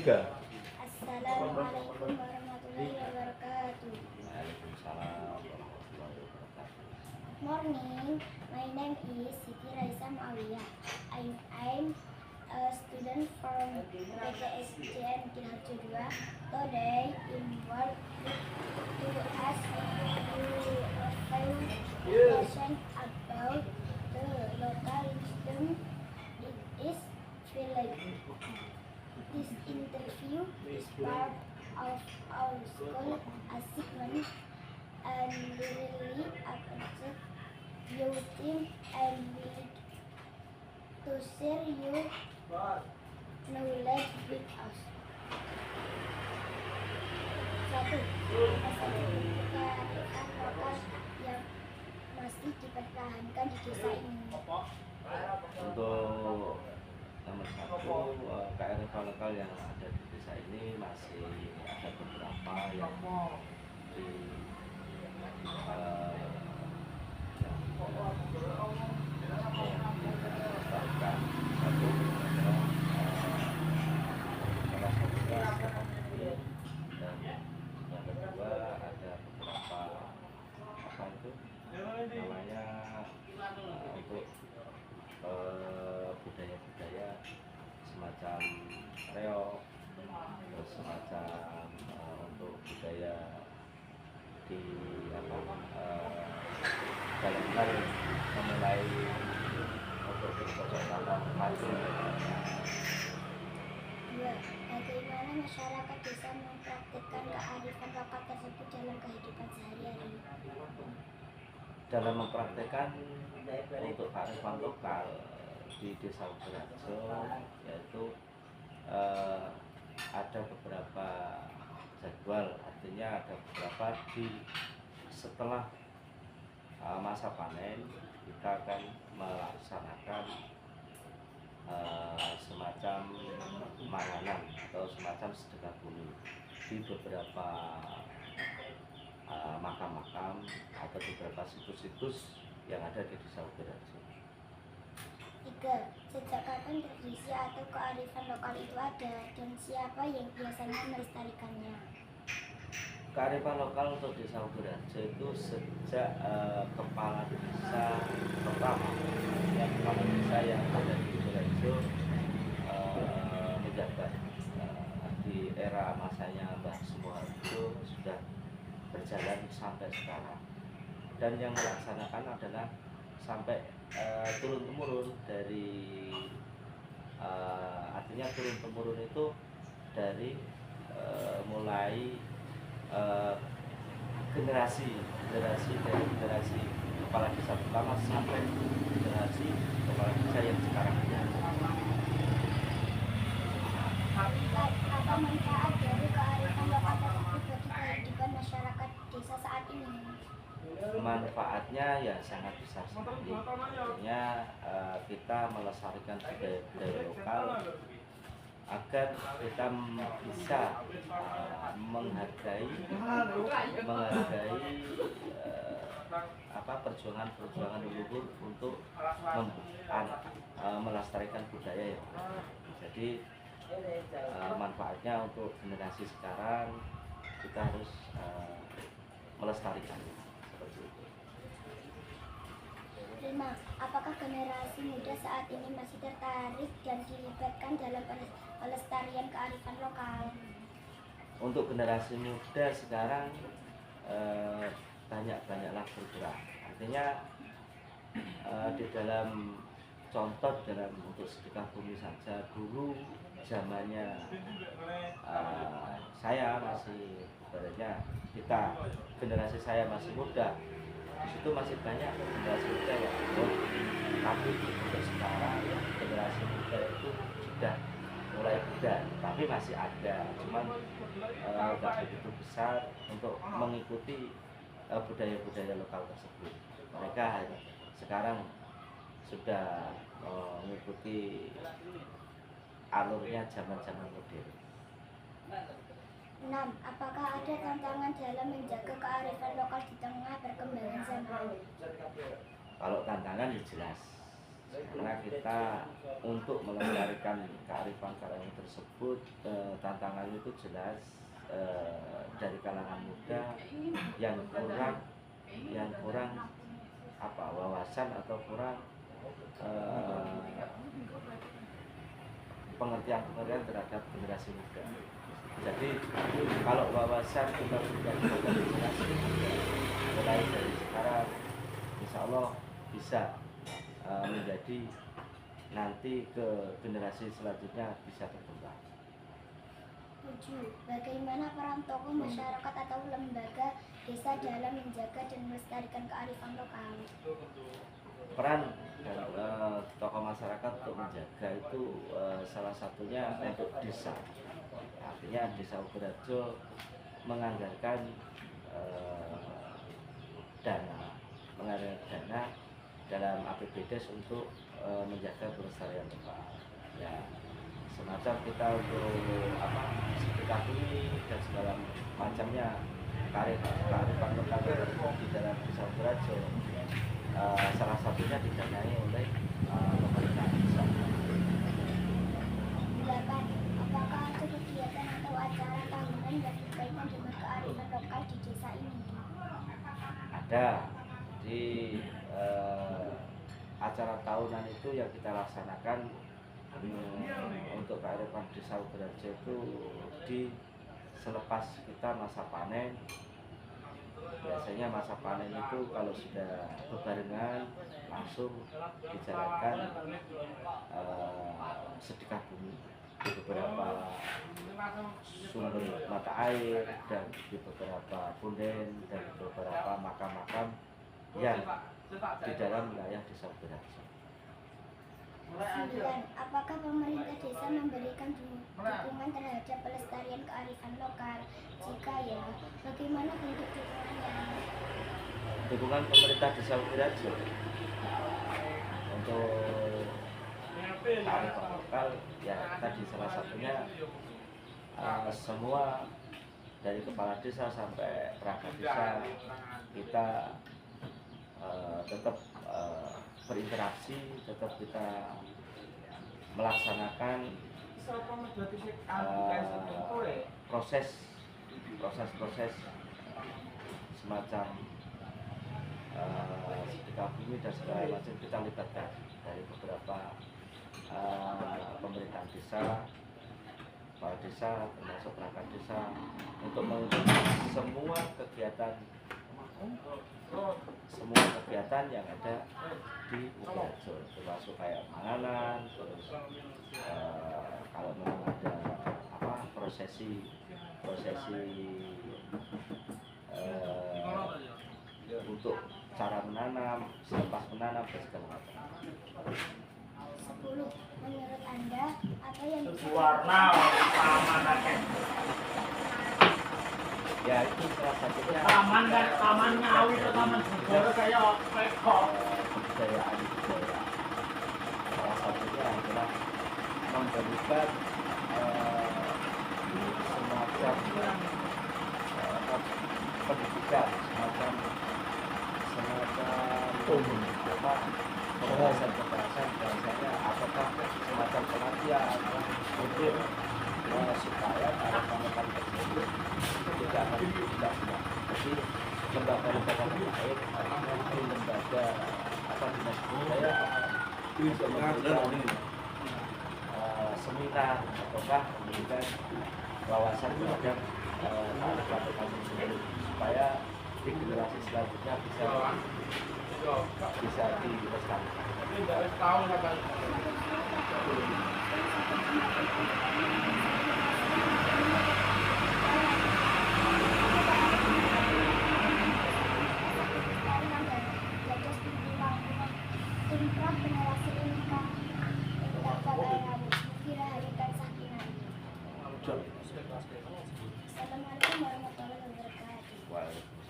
Tiga. Assalamualaikum warahmatullahi wabarakatuh. Waalaikumsalam warahmatullahi wabarakatuh. Morning, my name is Siti Raisa Muawiyah. I'm a student from PTSJN Kiharjo 2. Today in work to ask you a few questions about the local wisdom it is village. This interview is part of our school assignment and we really appreciate your team and willing to share your knowledge with us. Satu, apa saja bentuk kearifan lokal yang masih dipertahankan di desa ini? Untuk nomor satu, kearifan lokal yang ada di desa ini masih ada beberapa yang di bahkan satu adalah salah satunya sekarang ini, dan yang kedua ada beberapa apa itu namanya untuk budaya-budaya semacam reog, terus semacam untuk budaya di apa dalam hal memulai untuk bercocok tanam maju. Dua, bagaimana masyarakat desa mempraktikkan kearifan lokal tersebut dalam kehidupan sehari-hari? Dalam mempraktekkan untuk kearifan lokal di Desa Uberharjo, yaitu ada beberapa jadwal, artinya ada beberapa di setelah masa panen kita akan melaksanakan semacam manganan atau semacam sedekah bumi di beberapa makam-makam atau beberapa situs-situs yang ada di Desa Uberharjo. Tiga, sejak kapan tradisi atau kearifan lokal itu ada dan siapa yang biasanya melestarikannya? Kearifan lokal untuk Desa Uberharjo itu sejak kepala desa pertama, kepala desa yang ada di Uberharjo menjabat di era masanya Mbah Sumoharjo sudah berjalan sampai sekarang, dan yang melaksanakan adalah sampai turun temurun dari artinya turun temurun itu dari mulai generasi dari generasi kepala desa pertama sampai generasi kepala desa yang sekarang ini. Apa manfaat dari kearifan lokal tersebut bagi kehidupan masyarakat desa saat ini? Manfaatnya ya sangat besar sekali. Artinya kita melestarikan budaya lokal agar kita bisa menghargai perjuangan leluhur untuk melestarikan budaya yang ada. Jadi manfaatnya untuk generasi sekarang kita harus melestarikan seperti itu. 5. Apakah generasi muda saat ini masih tertarik dan dilibatkan dalam pelestarian kearifan lokal? Untuk generasi muda sekarang banyak-banyaklah bergerak. Artinya di dalam contoh dalam untuk sedekah bumi saja, dulu zamannya saya masih ibaratnya generasi saya masih muda, di situ masih banyak generasi muda yang ikut, tapi untuk sekarang generasi muda itu sudah mulai muda, tapi masih ada, cuman nggak begitu besar untuk mengikuti budaya-budaya lokal tersebut. Mereka sekarang sudah mengikuti alurnya zaman-zaman modern. 6. Apakah ada tantangan dalam menjaga kearifan lokal di tengah perkembangan zaman? Kalau tantangan ya jelas karena kita untuk melestarikan kearifan tersebut, tantangannya itu jelas dari kalangan muda yang kurang wawasan atau kurang pengertian terhadap generasi muda. Jadi kalau wawasan kita sudah kepada generasi muda, mulai dari sekarang insya Allah bisa menjadi nanti ke generasi selanjutnya bisa berkembang. 7. Bagaimana peran tokoh masyarakat atau lembaga desa dalam menjaga dan melestarikan kearifan lokal? Peran dan tokoh masyarakat untuk menjaga itu salah satunya untuk desa. Artinya Desa Uberharjo menganggarkan dana dalam APBDes untuk menjaga kelestarian lokal. Ya, semacam kita untuk sertifikat dan segala macamnya kearifan lokal di dalam Desa Uberharjo. Salah satunya didanai oleh pemerintah desa. 8. Apakah ada kegiatan atau acara tahunan yang berkaitan dengan kearifan lokal di desa ini? Ada di acara tahunan itu yang kita laksanakan untuk kearifan Desa Uberharjo itu di selepas kita masa panen. Biasanya masa panen itu kalau sudah berbarengan langsung dijalankan sedekah bumi di beberapa sumber mata air dan di beberapa punden dan di beberapa makam-makam yang di dalam wilayah Desa Uberharjo. 9. Apakah pemerintah desa memberikan dukungan terhadap pelestarian kearifan lokal? Jika ya, bagaimana bentuk dukungannya? Dukungan pemerintah Desa Uberharjo untuk kearifan lokal ya tadi salah satunya semua dari kepala desa sampai perangkat desa kita tetap berinteraksi, tetap kita melaksanakan proses semacam sedekah bumi dan segala macam kita libatkan dari beberapa pemerintahan desa, kepala desa, termasuk perangkat desa untuk mengikuti semua kegiatan yang ada di Uberharjo, termasuk kayak penganan, terus kalau memang ada prosesi untuk cara menanam, selepas menanam dan segala macam. 10. Menurut Anda, apa yang bisa Ya itu salah satunya taman dan taman ngawi atau taman segera kayak pekok kebudayaan budaya. Salah satunya adalah memberikan semacam pendidikan, semacam kekerasan biasanya apakah semacam pelatihan untuk supaya para pemerintah tersebut tidak akan semua. Jadi lembaga-lembaga terkait atau lembaga dinas budaya bisa memberikan seminar ataukah memberikan wawasan terhadap kearifan tersebut supaya di generasi selanjutnya bisa dilestarikan. Assalamualaikum warahmatullahi wabarakatuh.